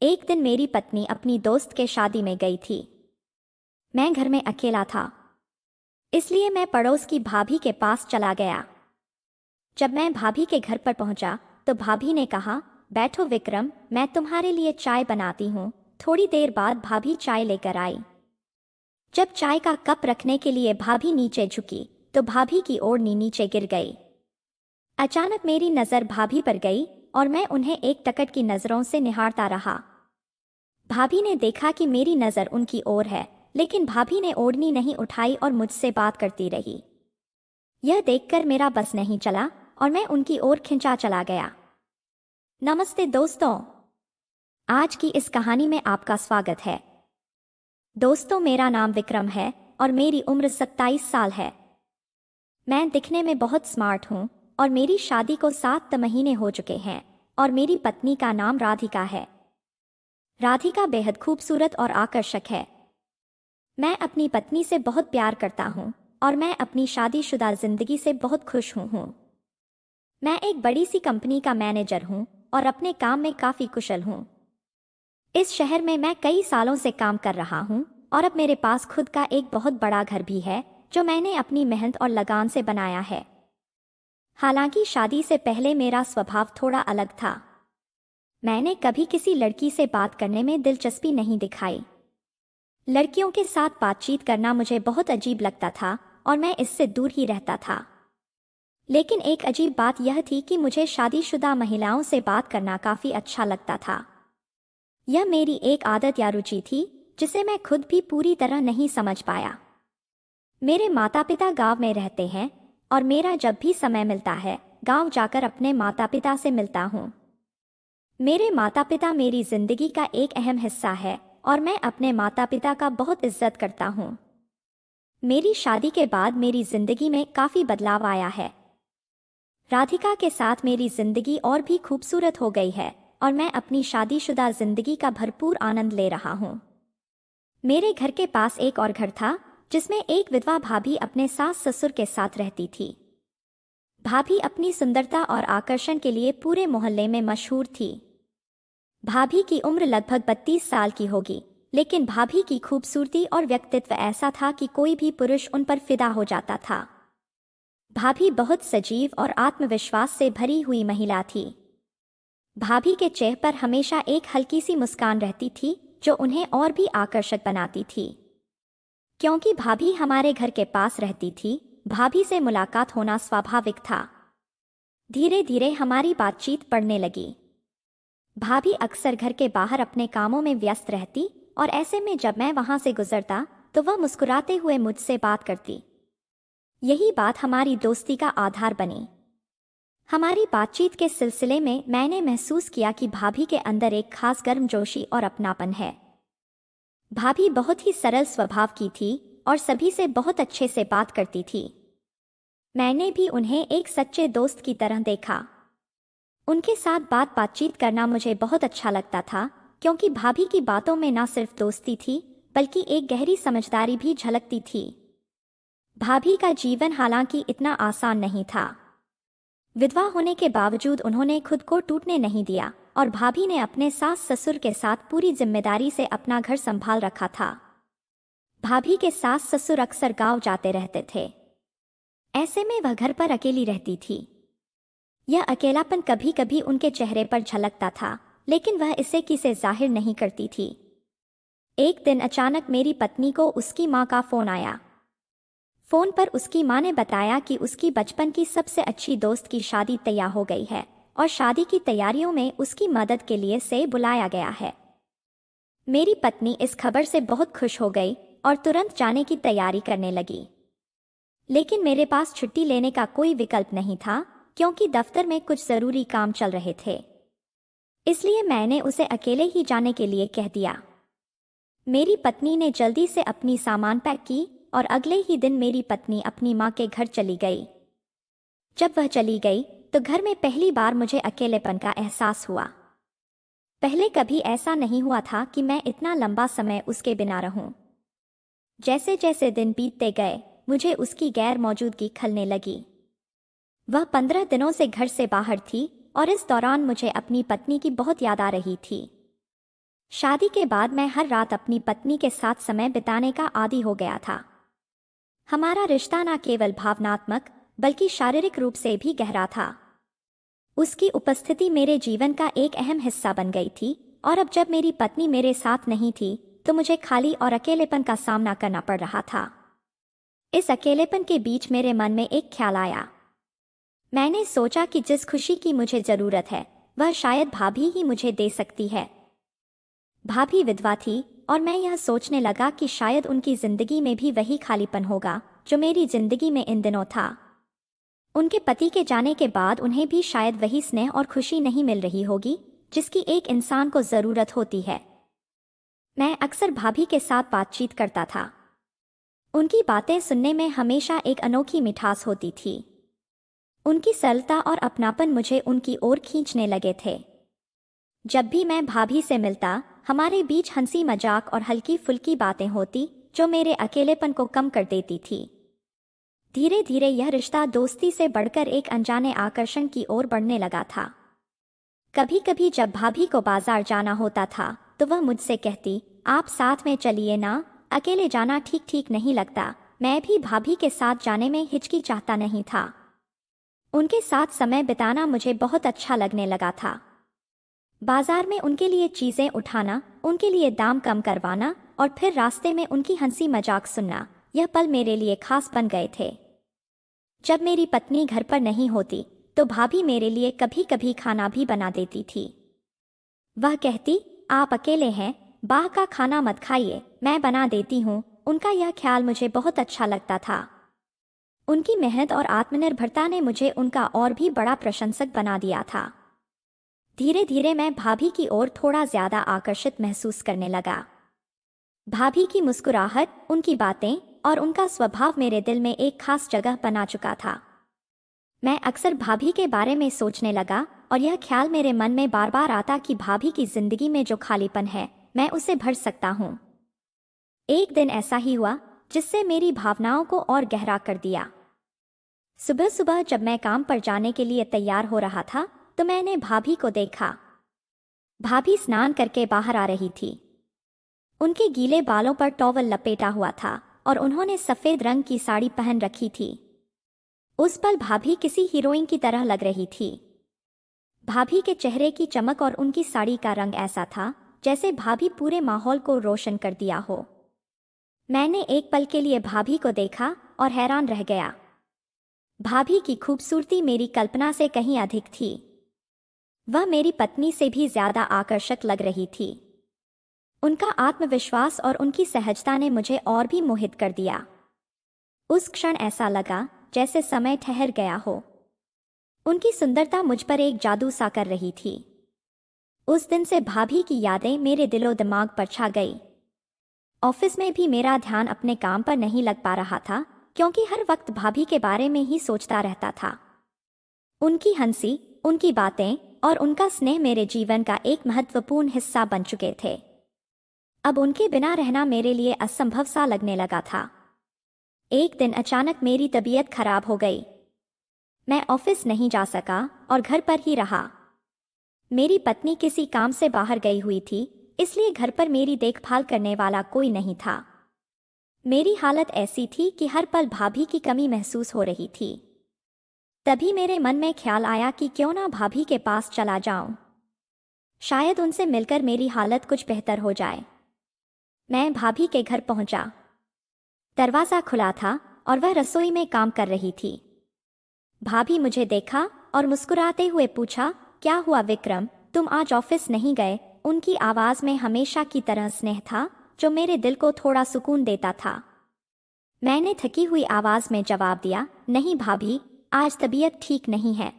एक दिन मेरी पत्नी अपनी दोस्त के शादी में गई थी। मैं घर में अकेला था, इसलिए मैं पड़ोस की भाभी के पास चला गया। जब मैं भाभी के घर पर पहुंचा तो भाभी ने कहा, बैठो विक्रम, मैं तुम्हारे लिए चाय बनाती हूँ। थोड़ी देर बाद भाभी चाय लेकर आई। जब चाय का कप रखने के लिए भाभी नीचे झुकी तो भाभी की ओढ़नी नीचे गिर गई। अचानक मेरी नज़र भाभी पर गई और मैं उन्हें एक टकट की नज़रों से निहारता रहा। भाभी ने देखा कि मेरी नज़र उनकी ओर है, लेकिन भाभी ने ओढ़नी नहीं उठाई और मुझसे बात करती रही। यह देखकर मेरा बस नहीं चला और मैं उनकी ओर खिंचा चला गया। नमस्ते दोस्तों, आज की इस कहानी में आपका स्वागत है। दोस्तों, मेरा नाम विक्रम है और मेरी उम्र 27 साल है। मैं दिखने में बहुत स्मार्ट हूँ और मेरी शादी को 7 महीने हो चुके हैं और मेरी पत्नी का नाम राधिका है। राधिका बेहद खूबसूरत और आकर्षक है। मैं अपनी पत्नी से बहुत प्यार करता हूँ और मैं अपनी शादीशुदा जिंदगी से बहुत खुश हूँ। मैं एक बड़ी सी कंपनी का मैनेजर हूँ और अपने काम में काफ़ी कुशल हूँ। इस शहर में मैं कई सालों से काम कर रहा हूँ और अब मेरे पास खुद का एक बहुत बड़ा घर भी है जो मैंने अपनी मेहनत और लगान से बनाया है। हालांकि शादी से पहले मेरा स्वभाव थोड़ा अलग था। मैंने कभी किसी लड़की से बात करने में दिलचस्पी नहीं दिखाई। लड़कियों के साथ बातचीत करना मुझे बहुत अजीब लगता था और मैं इससे दूर ही रहता था। लेकिन एक अजीब बात यह थी कि मुझे शादीशुदा महिलाओं से बात करना काफ़ी अच्छा लगता था। यह मेरी एक आदत या रुचि थी जिसे मैं खुद भी पूरी तरह नहीं समझ पाया। मेरे माता पिता गांव में रहते हैं और मेरा जब भी समय मिलता है गांव जाकर अपने माता पिता से मिलता हूँ। मेरे माता पिता मेरी जिंदगी का एक अहम हिस्सा है और मैं अपने माता पिता का बहुत इज्जत करता हूँ। मेरी शादी के बाद मेरी जिंदगी में काफ़ी बदलाव आया है। राधिका के साथ मेरी जिंदगी और भी खूबसूरत हो गई है और मैं अपनी शादीशुदा जिंदगी का भरपूर आनंद ले रहा हूँ। मेरे घर के पास एक और घर था जिसमें एक विधवा भाभी अपने सास ससुर के साथ रहती थी। भाभी अपनी सुंदरता और आकर्षण के लिए पूरे मोहल्ले में मशहूर थी। भाभी की उम्र लगभग 32 साल की होगी, लेकिन भाभी की खूबसूरती और व्यक्तित्व ऐसा था कि कोई भी पुरुष उन पर फिदा हो जाता था। भाभी बहुत सजीव और आत्मविश्वास से भरी हुई महिला थी। भाभी के चेहरे पर हमेशा एक हल्की सी मुस्कान रहती थी जो उन्हें और भी आकर्षक बनाती थी। क्योंकि भाभी हमारे घर के पास रहती थी, भाभी से मुलाकात होना स्वाभाविक था। धीरे धीरे हमारी बातचीत बढ़ने लगी। भाभी अक्सर घर के बाहर अपने कामों में व्यस्त रहती और ऐसे में जब मैं वहां से गुजरता तो वह मुस्कुराते हुए मुझसे बात करती। यही बात हमारी दोस्ती का आधार बनी। हमारी बातचीत के सिलसिले में मैंने महसूस किया कि भाभी के अंदर एक खास गर्मजोशी और अपनापन है। भाभी बहुत ही सरल स्वभाव की थी और सभी से बहुत अच्छे से बात करती थी। मैंने भी उन्हें एक सच्चे दोस्त की तरह देखा। उनके साथ बातचीत करना मुझे बहुत अच्छा लगता था क्योंकि भाभी की बातों में न सिर्फ दोस्ती थी बल्कि एक गहरी समझदारी भी झलकती थी। भाभी का जीवन हालांकि इतना आसान नहीं था। विधवा होने के बावजूद उन्होंने खुद को टूटने नहीं दिया और भाभी ने अपने सास ससुर के साथ पूरी जिम्मेदारी से अपना घर संभाल रखा था। भाभी के सास ससुर अक्सर गांव जाते रहते थे। ऐसे में वह घर पर अकेली रहती थी। यह अकेलापन कभी कभी उनके चेहरे पर झलकता था, लेकिन वह इसे किसी जाहिर नहीं करती थी। एक दिन अचानक मेरी पत्नी को उसकी माँ का फोन आया। फोन पर उसकी माँ ने बताया कि उसकी बचपन की सबसे अच्छी दोस्त की शादी तैयार हो गई है और शादी की तैयारियों में उसकी मदद के लिए से बुलाया गया है। मेरी पत्नी इस खबर से बहुत खुश हो गई और तुरंत जाने की तैयारी करने लगी। लेकिन मेरे पास छुट्टी लेने का कोई विकल्प नहीं था क्योंकि दफ्तर में कुछ जरूरी काम चल रहे थे। इसलिए मैंने उसे अकेले ही जाने के लिए कह दिया। मेरी पत्नी ने जल्दी से अपनी सामान पैक की और अगले ही दिन मेरी पत्नी अपनी माँ के घर चली गई। जब वह चली गई तो घर में पहली बार मुझे अकेलेपन का एहसास हुआ। पहले कभी ऐसा नहीं हुआ था कि मैं इतना लंबा समय उसके बिना रहूं। जैसे जैसे दिन बीतते गए मुझे उसकी गैर मौजूदगी खलने लगी। वह 15 दिनों से घर से बाहर थी और इस दौरान मुझे अपनी पत्नी की बहुत याद आ रही थी। शादी के बाद मैं हर रात अपनी पत्नी के साथ समय बिताने का आदी हो गया था। हमारा रिश्ता न केवल भावनात्मक बल्कि शारीरिक रूप से भी गहरा था। उसकी उपस्थिति मेरे जीवन का एक अहम हिस्सा बन गई थी, और अब जब मेरी पत्नी मेरे साथ नहीं थी तो मुझे खाली और अकेलेपन का सामना करना पड़ रहा था। इस अकेलेपन के बीच मेरे मन में एक ख्याल आया। मैंने सोचा कि जिस खुशी की मुझे जरूरत है वह शायद भाभी ही मुझे दे सकती है। भाभी विधवा थी और मैं यह सोचने लगा कि शायद उनकी जिंदगी में भी वही खालीपन होगा जो मेरी जिंदगी में इन दिनों था। उनके पति के जाने के बाद उन्हें भी शायद वही स्नेह और खुशी नहीं मिल रही होगी जिसकी एक इंसान को जरूरत होती है। मैं अक्सर भाभी के साथ बातचीत करता था। उनकी बातें सुनने में हमेशा एक अनोखी मिठास होती थी। उनकी सरलता और अपनापन मुझे उनकी ओर खींचने लगे थे। जब भी मैं भाभी से मिलता, हमारे बीच हंसी मजाक और हल्की फुल्की बातें होती जो मेरे अकेलेपन को कम कर देती थी। धीरे धीरे यह रिश्ता दोस्ती से बढ़कर एक अनजाने आकर्षण की ओर बढ़ने लगा था। कभी कभी जब भाभी को बाजार जाना होता था तो वह मुझसे कहती, आप साथ में चलिए ना, अकेले जाना ठीक ठीक नहीं लगता। मैं भी भाभी के साथ जाने में हिचकिचाता नहीं था। उनके साथ समय बिताना मुझे बहुत अच्छा लगने लगा था। बाजार में उनके लिए चीजें उठाना, उनके लिए दाम कम करवाना और फिर रास्ते में उनकी हंसी मजाक सुनना, यह पल मेरे लिए खास बन गए थे। जब मेरी पत्नी घर पर नहीं होती तो भाभी मेरे लिए कभी कभी खाना भी बना देती थी। वह कहती, आप अकेले हैं, बाहर का खाना मत खाइए, मैं बना देती हूँ। उनका यह ख्याल मुझे बहुत अच्छा लगता था। उनकी मेहनत और आत्मनिर्भरता ने मुझे उनका और भी बड़ा प्रशंसक बना दिया था। धीरे धीरे मैं भाभी की ओर थोड़ा ज्यादा आकर्षित महसूस करने लगा। भाभी की मुस्कुराहट, उनकी बातें और उनका स्वभाव मेरे दिल में एक खास जगह बना चुका था। मैं अक्सर भाभी के बारे में सोचने लगा और यह ख्याल मेरे मन में बार बार आता कि भाभी की जिंदगी में जो खालीपन है मैं उसे भर सकता हूँ। एक दिन ऐसा ही हुआ जिससे मेरी भावनाओं को और गहरा कर दिया। सुबह सुबह जब मैं काम पर जाने के लिए तैयार हो रहा था तो मैंने भाभी को देखा। भाभी स्नान करके बाहर आ रही थी। उनके गीले बालों पर टॉवल लपेटा हुआ था और उन्होंने सफेद रंग की साड़ी पहन रखी थी। उस पल भाभी किसी हीरोइन की तरह लग रही थी। भाभी के चेहरे की चमक और उनकी साड़ी का रंग ऐसा था जैसे भाभी पूरे माहौल को रोशन कर दिया हो। मैंने एक पल के लिए भाभी को देखा और हैरान रह गया। भाभी की खूबसूरती मेरी कल्पना से कहीं अधिक थी। वह मेरी पत्नी से भी ज्यादा आकर्षक लग रही थी। उनका आत्मविश्वास और उनकी सहजता ने मुझे और भी मोहित कर दिया। उस क्षण ऐसा लगा जैसे समय ठहर गया हो। उनकी सुंदरता मुझ पर एक जादू सा कर रही थी। उस दिन से भाभी की यादें मेरे दिलो दिमाग पर छा गई। ऑफिस में भी मेरा ध्यान अपने काम पर नहीं लग पा रहा था क्योंकि हर वक्त भाभी के बारे में ही सोचता रहता था। उनकी हंसी, उनकी बातें और उनका स्नेह मेरे जीवन का एक महत्वपूर्ण हिस्सा बन चुके थे। अब उनके बिना रहना मेरे लिए असंभव सा लगने लगा था। एक दिन अचानक मेरी तबीयत खराब हो गई। मैं ऑफिस नहीं जा सका और घर पर ही रहा। मेरी पत्नी किसी काम से बाहर गई हुई थी, इसलिए घर पर मेरी देखभाल करने वाला कोई नहीं था। मेरी हालत ऐसी थी कि हर पल भाभी की कमी महसूस हो रही थी। तभी मेरे मन में ख्याल आया कि क्यों ना भाभी के पास चला जाऊं। शायद उनसे मिलकर मेरी हालत कुछ बेहतर हो जाए। मैं भाभी के घर पहुंचा। दरवाजा खुला था और वह रसोई में काम कर रही थी। भाभी मुझे देखा और मुस्कुराते हुए पूछा, क्या हुआ विक्रम, तुम आज ऑफिस नहीं गए? उनकी आवाज में हमेशा की तरह स्नेह था जो मेरे दिल को थोड़ा सुकून देता था। मैंने थकी हुई आवाज में जवाब दिया, नहीं भाभी, आज तबीयत ठीक नहीं है।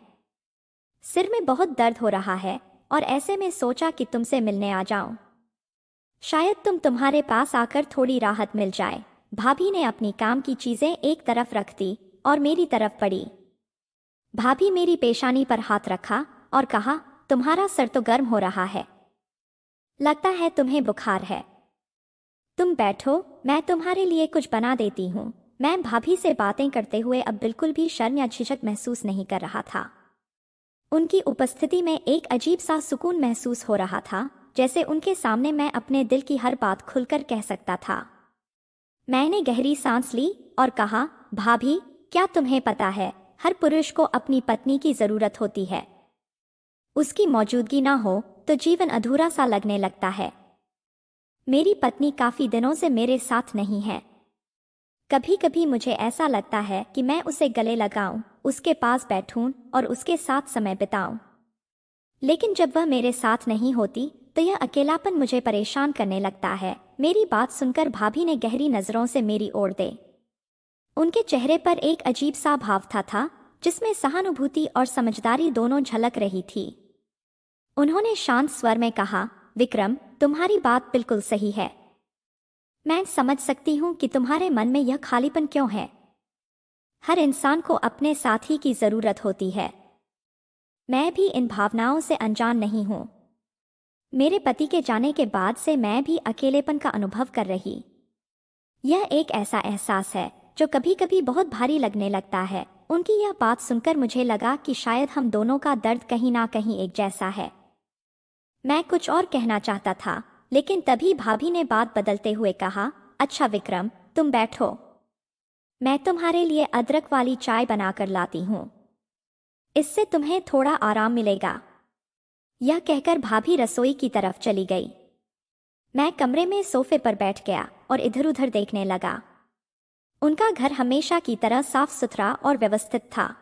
सिर में बहुत दर्द हो रहा है और ऐसे में सोचा कि तुमसे मिलने आ जाऊं। शायद तुम्हारे पास आकर थोड़ी राहत मिल जाए। भाभी ने अपनी काम की चीजें एक तरफ रख दी और मेरी तरफ पड़ी। भाभी मेरी पेशानी पर हाथ रखा और कहा, तुम्हारा सर तो गर्म हो रहा है, लगता है तुम्हें बुखार है। तुम बैठो, मैं तुम्हारे लिए कुछ बना देती हूँ। मैं भाभी से बातें करते हुए अब बिल्कुल भी शर्म या झिझक महसूस नहीं कर रहा था। उनकी उपस्थिति में एक अजीब सा सुकून महसूस हो रहा था जैसे उनके सामने मैं अपने दिल की हर बात खुलकर कह सकता था। मैंने गहरी सांस ली और कहा, भाभी, क्या तुम्हें पता है, हर पुरुष को अपनी पत्नी की जरूरत होती है। उसकी मौजूदगी ना हो तो जीवन अधूरा सा लगने लगता है। मेरी पत्नी काफी दिनों से मेरे साथ नहीं है। कभी कभी मुझे ऐसा लगता है कि मैं उसे गले लगाऊं, उसके पास बैठूं और उसके साथ समय बिताऊं। लेकिन जब वह मेरे साथ नहीं होती तो यह अकेलापन मुझे परेशान करने लगता है। मेरी बात सुनकर भाभी ने गहरी नजरों से मेरी ओर दे। उनके चेहरे पर एक अजीब सा भाव था जिसमें सहानुभूति और समझदारी दोनों झलक रही थी। उन्होंने शांत स्वर में कहा, विक्रम, तुम्हारी बात बिल्कुल सही है। मैं समझ सकती हूँ कि तुम्हारे मन में यह खालीपन क्यों है। हर इंसान को अपने साथी की जरूरत होती है। मैं भी इन भावनाओं से अनजान नहीं हूँ। मेरे पति के जाने के बाद से मैं भी अकेलेपन का अनुभव कर रही। यह एक ऐसा एहसास है जो कभी कभी बहुत भारी लगने लगता है। उनकी यह बात सुनकर मुझे लगा कि शायद हम दोनों का दर्द कहीं ना कहीं एक जैसा है। मैं कुछ और कहना चाहता था, लेकिन तभी भाभी ने बात बदलते हुए कहा, अच्छा विक्रम, तुम बैठो, मैं तुम्हारे लिए अदरक वाली चाय बनाकर लाती हूँ, इससे तुम्हें थोड़ा आराम मिलेगा। यह कहकर भाभी रसोई की तरफ चली गई। मैं कमरे में सोफे पर बैठ गया और इधर उधर देखने लगा। उनका घर हमेशा की तरह साफ सुथरा और व्यवस्थित था।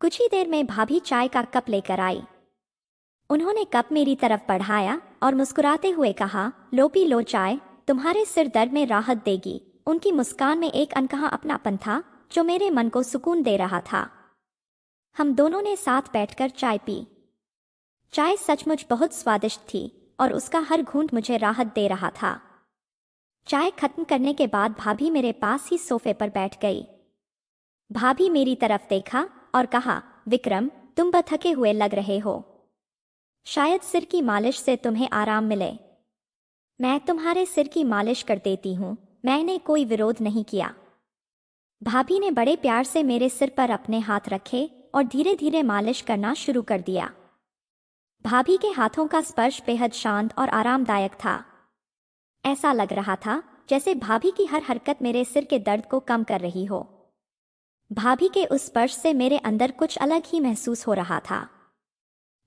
कुछ ही देर में भाभी चाय का कप लेकर आई। उन्होंने कप मेरी तरफ बढ़ाया और मुस्कुराते हुए कहा, लो पी लो चाय, तुम्हारे सिर दर्द में राहत देगी। उनकी मुस्कान में एक अनकहा अपनापन था जो मेरे मन को सुकून दे रहा था। हम दोनों ने साथ बैठकर चाय पी। चाय सचमुच बहुत स्वादिष्ट थी और उसका हर घूंट मुझे राहत दे रहा था। चाय खत्म करने के बाद भाभी मेरे पास ही सोफे पर बैठ गई। भाभी मेरी तरफ देखा और कहा, विक्रम, तुम थके हुए लग रहे हो, शायद सिर की मालिश से तुम्हें आराम मिले। मैं तुम्हारे सिर की मालिश कर देती हूँ। मैंने कोई विरोध नहीं किया। भाभी ने बड़े प्यार से मेरे सिर पर अपने हाथ रखे और धीरे धीरे मालिश करना शुरू कर दिया। भाभी के हाथों का स्पर्श बेहद शांत और आरामदायक था। ऐसा लग रहा था जैसे भाभी की हर हरकत मेरे सिर के दर्द को कम कर रही हो। भाभी के उस स्पर्श से मेरे अंदर कुछ अलग ही महसूस हो रहा था।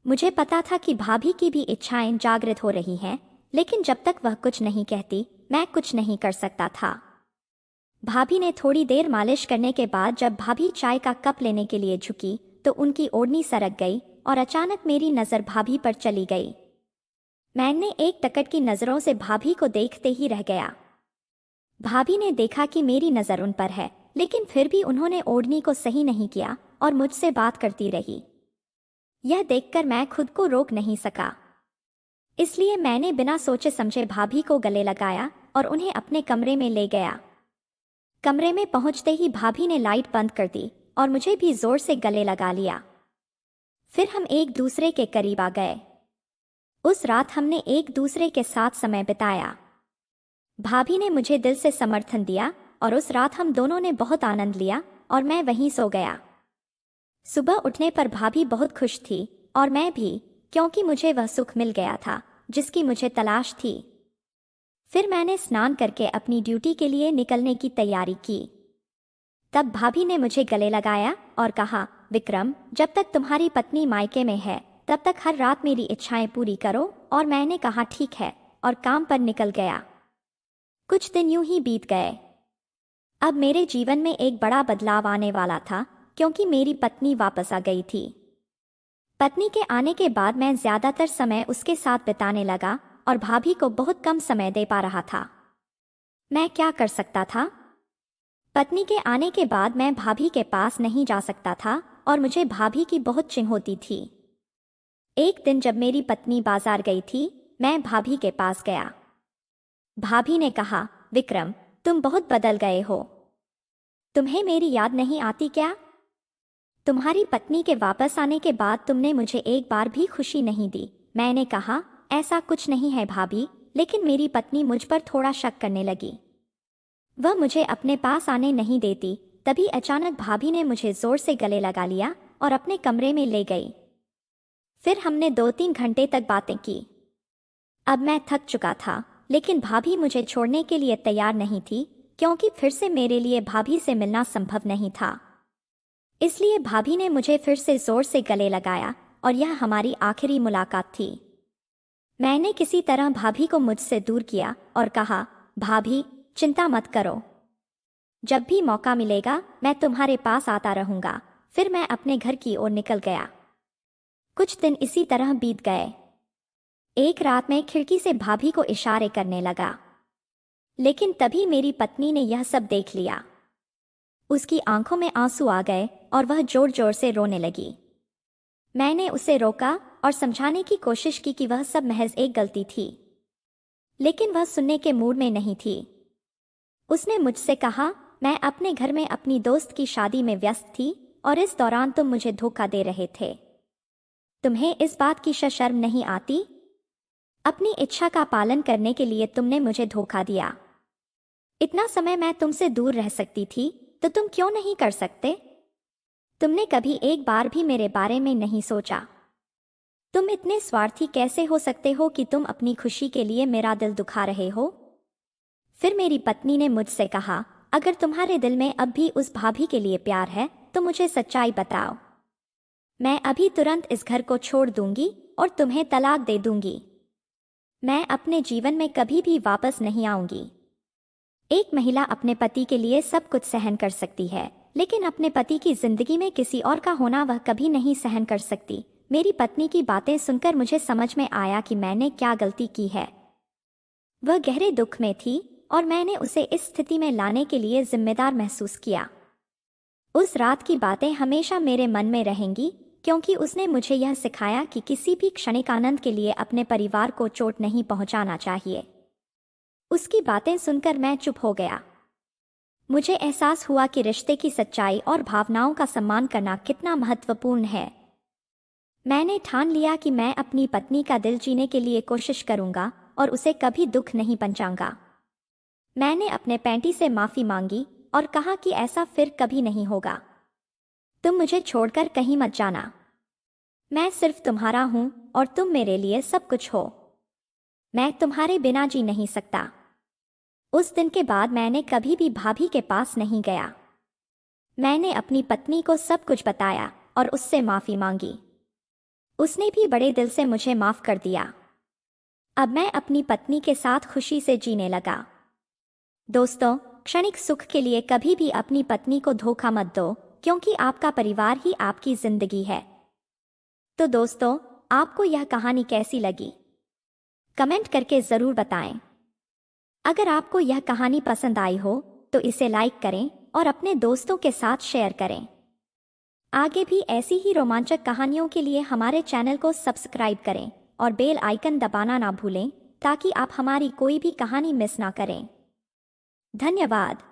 मुझे पता था कि भाभी की भी इच्छाएं जागृत हो रही हैं, लेकिन जब तक वह कुछ नहीं कहती मैं कुछ नहीं कर सकता था। भाभी ने थोड़ी देर मालिश करने के बाद जब भाभी चाय का कप लेने के लिए झुकी तो उनकी ओढ़नी सरक गई और अचानक मेरी नज़र भाभी पर चली गई। मैंने एक टकट की नज़रों से भाभी को देखते ही रह गया। भाभी ने देखा कि मेरी नज़र उन पर है, लेकिन फिर भी उन्होंने ओढ़नी को सही नहीं किया और मुझसे बात करती रही। यह देखकर मैं खुद को रोक नहीं सका, इसलिए मैंने बिना सोचे समझे भाभी को गले लगाया और उन्हें अपने कमरे में ले गया। कमरे में पहुंचते ही भाभी ने लाइट बंद कर दी और मुझे भी जोर से गले लगा लिया। फिर हम एक दूसरे के करीब आ गए। उस रात हमने एक दूसरे के साथ समय बिताया। भाभी ने मुझे दिल से समर्थन दिया और उस रात हम दोनों ने बहुत आनंद लिया और मैं वहीं सो गया। सुबह उठने पर भाभी बहुत खुश थी और मैं भी, क्योंकि मुझे वह सुख मिल गया था जिसकी मुझे तलाश थी। फिर मैंने स्नान करके अपनी ड्यूटी के लिए निकलने की तैयारी की। तब भाभी ने मुझे गले लगाया और कहा, विक्रम, जब तक तुम्हारी पत्नी मायके में है तब तक हर रात मेरी इच्छाएं पूरी करो। और मैंने कहा ठीक है और काम पर निकल गया। कुछ दिन यूं ही बीत गए। अब मेरे जीवन में एक बड़ा बदलाव आने वाला था क्योंकि मेरी पत्नी वापस आ गई थी। पत्नी के आने के बाद मैं ज्यादातर समय उसके साथ बिताने लगा और भाभी को बहुत कम समय दे पा रहा था। मैं क्या कर सकता था? पत्नी के आने के बाद मैं भाभी के पास नहीं जा सकता था और मुझे भाभी की बहुत चिंता होती थी। एक दिन जब मेरी पत्नी बाजार गई थी, मैं भाभी के पास गया। भाभी ने कहा, विक्रम, तुम बहुत बदल गए हो। तुम्हें मेरी याद नहीं आती क्या? तुम्हारी पत्नी के वापस आने के बाद तुमने मुझे एक बार भी खुशी नहीं दी। मैंने कहा, ऐसा कुछ नहीं है भाभी, लेकिन मेरी पत्नी मुझ पर थोड़ा शक करने लगी। वह मुझे अपने पास आने नहीं देती। तभी अचानक भाभी ने मुझे जोर से गले लगा लिया और अपने कमरे में ले गई। फिर हमने 2-3 घंटे तक बातें की। अब मैं थक चुका था, लेकिन भाभी मुझे छोड़ने के लिए तैयार नहीं थी, क्योंकि फिर से मेरे लिए भाभी से मिलना संभव नहीं था। इसलिए भाभी ने मुझे फिर से जोर से गले लगाया और यह हमारी आखिरी मुलाकात थी। मैंने किसी तरह भाभी को मुझसे दूर किया और कहा, भाभी चिंता मत करो, जब भी मौका मिलेगा मैं तुम्हारे पास आता रहूंगा। फिर मैं अपने घर की ओर निकल गया। कुछ दिन इसी तरह बीत गए। एक रात मैं खिड़की से भाभी को इशारे करने लगा, लेकिन तभी मेरी पत्नी ने यह सब देख लिया। उसकी आंखों में आंसू आ गए और वह जोर जोर से रोने लगी। मैंने उसे रोका और समझाने की कोशिश की कि वह सब महज एक गलती थी, लेकिन वह सुनने के मूड में नहीं थी। उसने मुझसे कहा, मैं अपने घर में अपनी दोस्त की शादी में व्यस्त थी और इस दौरान तुम मुझे धोखा दे रहे थे। तुम्हें इस बात की शर्म नहीं आती? अपनी इच्छा का पालन करने के लिए तुमने मुझे धोखा दिया। इतना समय मैं तुमसे दूर रह सकती थी, तो तुम क्यों नहीं कर सकते? तुमने कभी एक बार भी मेरे बारे में नहीं सोचा। तुम इतने स्वार्थी कैसे हो सकते हो कि तुम अपनी खुशी के लिए मेरा दिल दुखा रहे हो? फिर मेरी पत्नी ने मुझसे कहा, अगर तुम्हारे दिल में अब भी उस भाभी के लिए प्यार है तो मुझे सच्चाई बताओ। मैं अभी तुरंत इस घर को छोड़ दूंगी और तुम्हें तलाक दे दूंगी। मैं अपने जीवन में कभी भी वापस नहीं आऊंगी। एक महिला अपने पति के लिए सब कुछ सहन कर सकती है, लेकिन अपने पति की जिंदगी में किसी और का होना वह कभी नहीं सहन कर सकती। मेरी पत्नी की बातें सुनकर मुझे समझ में आया कि मैंने क्या गलती की है। वह गहरे दुख में थी और मैंने उसे इस स्थिति में लाने के लिए जिम्मेदार महसूस किया। उस रात की बातें हमेशा मेरे मन में रहेंगी, क्योंकि उसने मुझे यह सिखाया कि किसी भी क्षणिक आनंद के लिए अपने परिवार को चोट नहीं पहुंचाना चाहिए। उसकी बातें सुनकर मैं चुप हो गया। मुझे एहसास हुआ कि रिश्ते की सच्चाई और भावनाओं का सम्मान करना कितना महत्वपूर्ण है। मैंने ठान लिया कि मैं अपनी पत्नी का दिल जीने के लिए कोशिश करूंगा और उसे कभी दुख नहीं पहुंचाऊंगा। मैंने अपने पैंटी से माफी मांगी और कहा कि ऐसा फिर कभी नहीं होगा। तुम मुझे छोड़कर कहीं मत जाना। मैं सिर्फ तुम्हारा हूं और तुम मेरे लिए सब कुछ हो। मैं तुम्हारे बिना जी नहीं सकता। उस दिन के बाद मैंने कभी भी भाभी के पास नहीं गया। मैंने अपनी पत्नी को सब कुछ बताया और उससे माफी मांगी। उसने भी बड़े दिल से मुझे माफ कर दिया। अब मैं अपनी पत्नी के साथ खुशी से जीने लगा। दोस्तों, क्षणिक सुख के लिए कभी भी अपनी पत्नी को धोखा मत दो, क्योंकि आपका परिवार ही आपकी जिंदगी है। तो दोस्तों, आपको यह कहानी कैसी लगी? कमेंट करके जरूर बताएं। अगर आपको यह कहानी पसंद आई हो तो इसे लाइक करें और अपने दोस्तों के साथ शेयर करें। आगे भी ऐसी ही रोमांचक कहानियों के लिए हमारे चैनल को सब्सक्राइब करें और बेल आइकन दबाना ना भूलें, ताकि आप हमारी कोई भी कहानी मिस ना करें। धन्यवाद।